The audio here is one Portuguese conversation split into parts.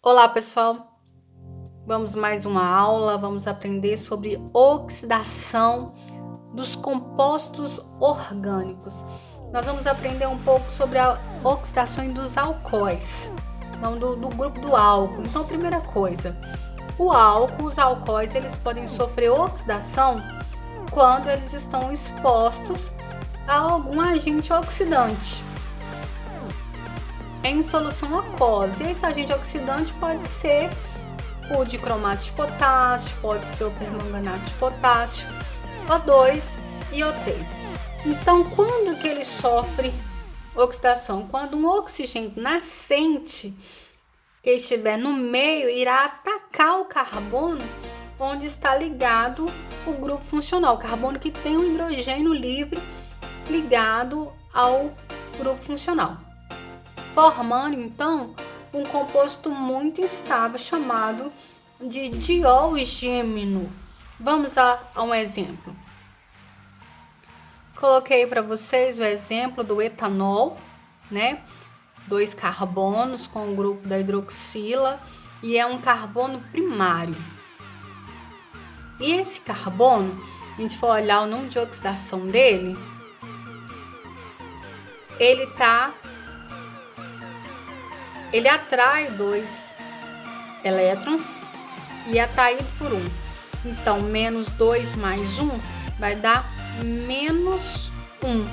Olá, pessoal! Vamos mais uma aula, vamos aprender sobre oxidação dos compostos orgânicos. Nós vamos aprender um pouco sobre a oxidação dos alcoóis, então do grupo do álcool. Então, primeira coisa, os alcoóis, eles podem sofrer oxidação quando eles estão expostos a algum agente oxidante em solução aquosa. E esse agente oxidante pode ser o dicromato de potássio, pode ser o permanganato de potássio, O2 e O3. Então, quando que ele sofre oxidação? Quando um oxigênio nascente que estiver no meio irá atacar o carbono onde está ligado o grupo funcional, o carbono que tem um hidrogênio livre ligado ao grupo funcional, formando então um composto muito instável chamado de diolgêmino. Vamos a um exemplo. Coloquei para vocês o exemplo do etanol, né? 2 carbonos com o grupo da hidroxila e é um carbono primário. E esse carbono, a gente for olhar o número de oxidação dele, ele atrai 2 elétrons e é atraído por 1. Então, menos 2 mais 1 vai dar menos 1,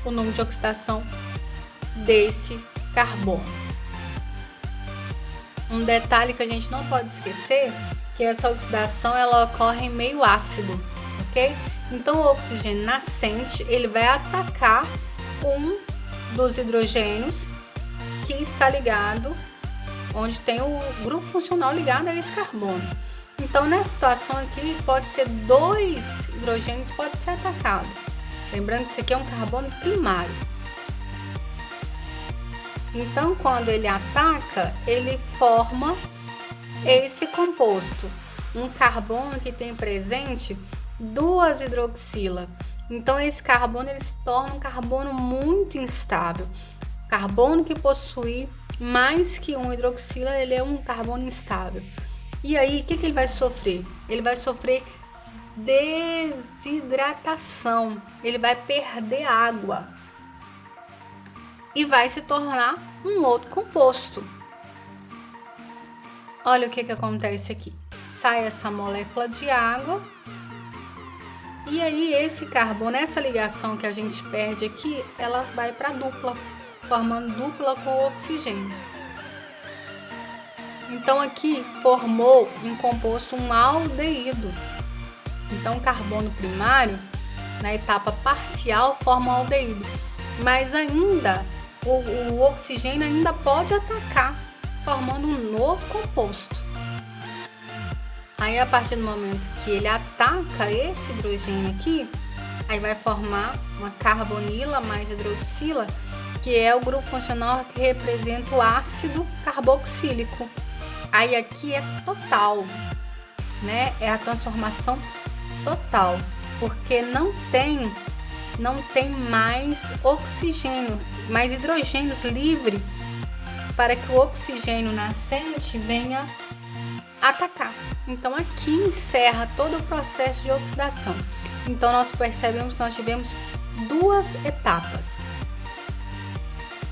o número de oxidação desse carbono. Um detalhe que a gente não pode esquecer, que essa oxidação ela ocorre em meio ácido, ok? Então, o oxigênio nascente, ele vai atacar um dos hidrogênios que está ligado, onde tem o grupo funcional ligado a esse carbono. Então, nessa situação aqui, pode ser 2 hidrogênios, pode ser atacado. Lembrando que isso aqui é um carbono primário. Então, quando ele ataca, ele forma esse composto, um carbono que tem presente 2 hidroxila. Então, esse carbono ele se torna um carbono muito instável. Carbono que possui mais que um hidroxila, ele é um carbono instável. E aí, o que ele vai sofrer? Ele vai sofrer desidratação, ele vai perder água e vai se tornar um outro composto. Olha o que acontece aqui. Sai essa molécula de água e aí esse carbono, essa ligação que a gente perde aqui, ela vai para dupla, formando dupla com o oxigênio. Então aqui formou um composto, um aldeído. Então o carbono primário, na etapa parcial, forma um aldeído. Mas ainda, o oxigênio ainda pode atacar, formando um novo composto. Aí a partir do momento que ele ataca esse hidrogênio aqui, aí vai formar uma carbonila mais hidroxila, que é o grupo funcional que representa o ácido carboxílico. Aí aqui é total, né? É a transformação total, porque não tem mais oxigênio, mais hidrogênios livres para que o oxigênio nascente venha atacar. Então aqui encerra todo o processo de oxidação. Então nós percebemos que nós tivemos 2 etapas.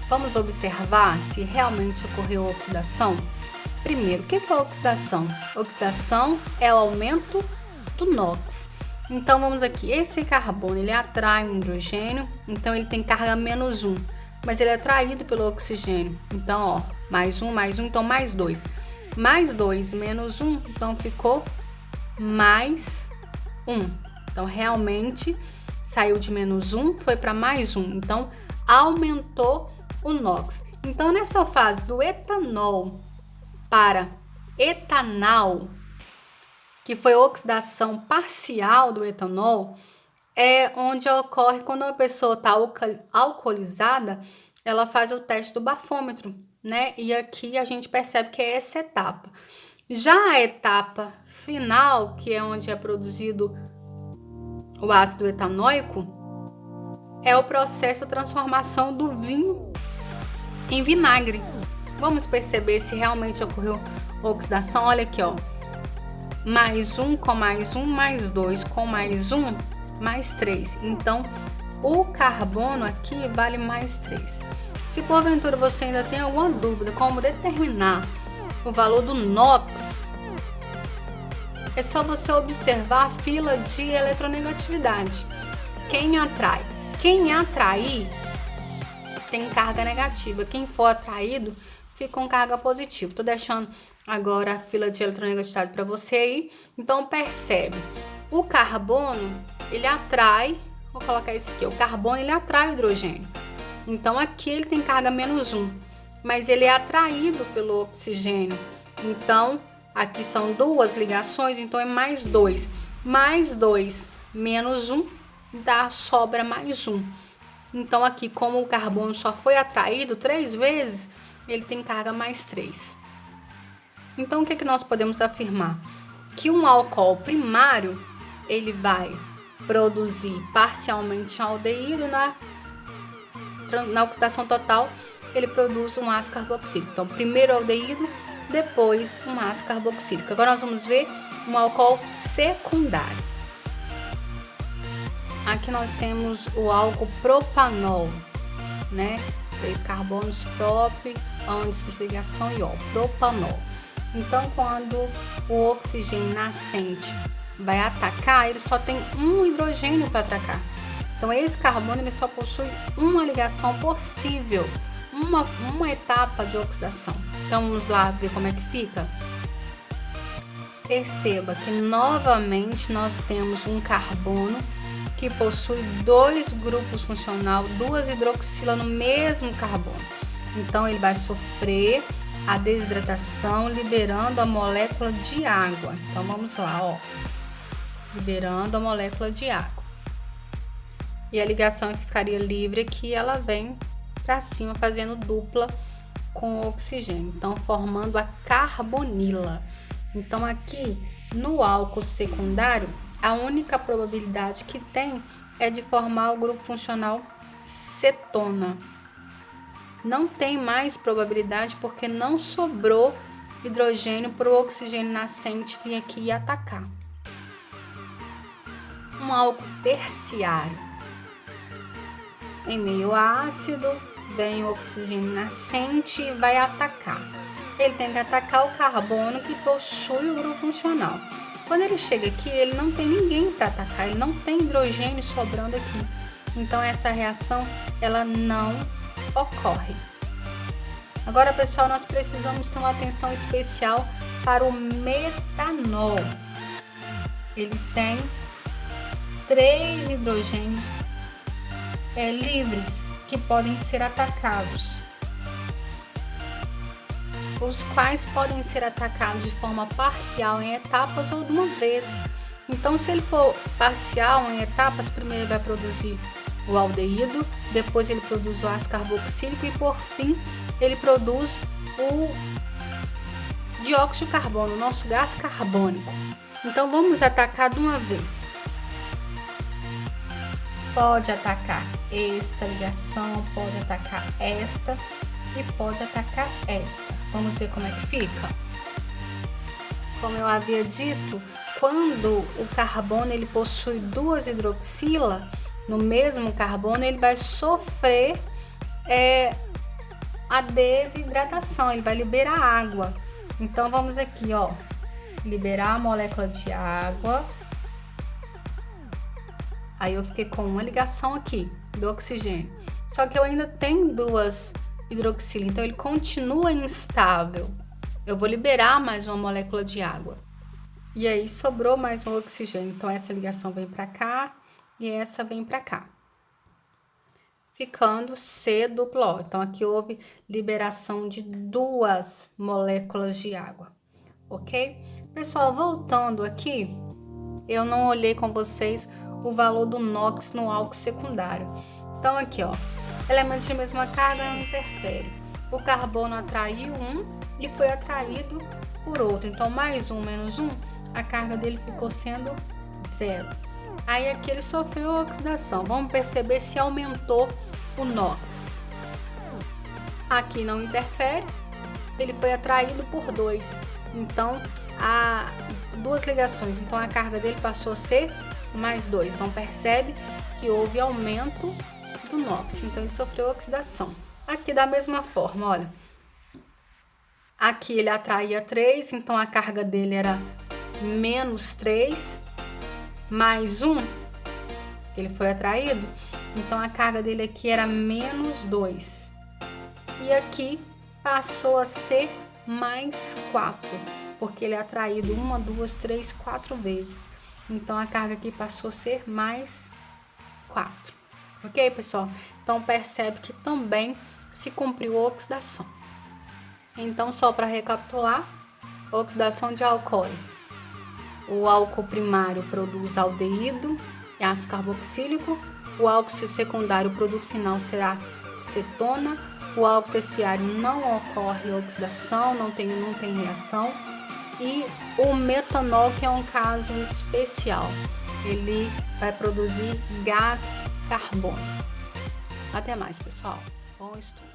Vamos observar se realmente ocorreu oxidação? Primeiro, o que é oxidação? Oxidação é o aumento do NOx. Então vamos aqui, esse carbono ele atrai um hidrogênio, então ele tem carga menos 1, mas ele é atraído pelo oxigênio. Então, ó, mais 1, então mais 2. Mais 2, menos 1, então ficou mais 1. Então realmente saiu de menos 1, foi para mais 1, então aumentou o NOx. Então nessa fase do etanol para etanal, que foi a oxidação parcial do etanol, é onde ocorre quando uma pessoa está alcoolizada, ela faz o teste do bafômetro, né? E aqui a gente percebe que é essa etapa. Já a etapa final, que é onde é produzido o ácido etanóico, é o processo de transformação do vinho em vinagre. Vamos perceber se realmente ocorreu oxidação. Olha aqui, ó. Mais 1 com mais 1, mais 2 com mais 1, mais 3. Então, o carbono aqui vale mais 3. Se porventura você ainda tem alguma dúvida como determinar o valor do NOx, é só você observar a fila de eletronegatividade. Quem atrai? Quem atrair tem carga negativa. Quem for atraído fica com carga positiva. Tô deixando agora a fila de eletronegatividade para você aí. Então percebe, o carbono ele atrai, vou colocar isso aqui, o carbono ele atrai o hidrogênio. Então aqui ele tem carga menos 1, mas ele é atraído pelo oxigênio. Então aqui são duas ligações, então é mais 2. Mais 2 menos 1 dá, sobra mais 1. Então aqui, como o carbono só foi atraído 3 vezes, ele tem carga mais 3. Então o que nós podemos afirmar? Que um álcool primário ele vai produzir parcialmente um aldeído, na oxidação total ele produz um ácido carboxílico. Então primeiro aldeído, depois um ácido carboxílico. Agora nós vamos ver um álcool secundário. Aqui nós temos o álcool propanol, né? 3 carbonos prop, antes ligação e ó, propanol. Então quando o oxigênio nascente vai atacar, ele só tem um hidrogênio para atacar. Então esse carbono ele só possui uma ligação possível, uma etapa de oxidação. Então vamos lá ver como é que fica. Perceba que novamente nós temos um carbono que possui 2 grupos funcional, 2 hidroxila no mesmo carbono. Então ele vai sofrer a desidratação, liberando a molécula de água. Então vamos lá, ó, liberando a molécula de água. E a ligação que ficaria livre aqui, ela vem para cima fazendo dupla com o oxigênio, então formando a carbonila. Então aqui no álcool secundário, a única probabilidade que tem é de formar o grupo funcional cetona. Não tem mais probabilidade porque não sobrou hidrogênio para o oxigênio nascente vir aqui e atacar. Um álcool terciário. Em meio ácido, vem o oxigênio nascente e vai atacar. Ele tem que atacar o carbono que possui o grupo funcional. Quando ele chega aqui, ele não tem ninguém para atacar, ele não tem hidrogênio sobrando aqui. Então essa reação ela não ocorre. Agora, pessoal, nós precisamos ter uma atenção especial para o metanol. Ele tem 3 hidrogênios livres que podem ser atacados, os quais podem ser atacados de forma parcial em etapas ou de uma vez. Então, se ele for parcial em etapas, primeiro ele vai produzir o aldeído, depois ele produz o ácido carboxílico e por fim ele produz o dióxido de carbono, o nosso gás carbônico. Então vamos atacar de uma vez. Pode atacar esta ligação, pode atacar esta e pode atacar esta. Vamos ver como é que fica. Como eu havia dito, quando o carbono ele possui 2 hidroxila no mesmo carbono, ele vai sofrer a desidratação, ele vai liberar água. Então vamos aqui, ó, liberar a molécula de água. Aí eu fiquei com uma ligação aqui do oxigênio. Só que eu ainda tenho 2 hidroxila, então ele continua instável. Eu vou liberar mais uma molécula de água. E aí sobrou mais um oxigênio. Então essa ligação vem para cá e essa vem para cá. Ficando C duplo O. Então aqui houve liberação de 2 moléculas de água. Ok? Pessoal, voltando aqui, eu não olhei com vocês o valor do NOx no álcool secundário. Então aqui, ó, elementos de mesma carga não interferem. O carbono atraiu um e foi atraído por outro. Então mais um menos um, a carga dele ficou sendo 0. Aí aqui ele sofreu oxidação. Vamos perceber se aumentou o NOx. Aqui não interfere, ele foi atraído por 2. Então, há 2 ligações. Então, a carga dele passou a ser mais 2. Então, percebe que houve aumento do NOx. Então, ele sofreu oxidação. Aqui, da mesma forma, olha. Aqui, ele atraía 3. Então, a carga dele era menos 3. Mais 1. Ele foi atraído. Então, a carga dele aqui era menos 2. E aqui passou a ser mais 4, porque ele é atraído 1, 2, 3, 4 vezes. Então, a carga aqui passou a ser mais 4. Ok, pessoal? Então, percebe que também se cumpriu a oxidação. Então, só para recapitular, oxidação de alcoóis. O álcool primário produz aldeído e ácido carboxílico. O álcool secundário, o produto final será cetona. O álcool terciário não ocorre oxidação, não tem reação. E o metanol, que é um caso especial, ele vai produzir gás carbônico. Até mais, pessoal. Bom estudo.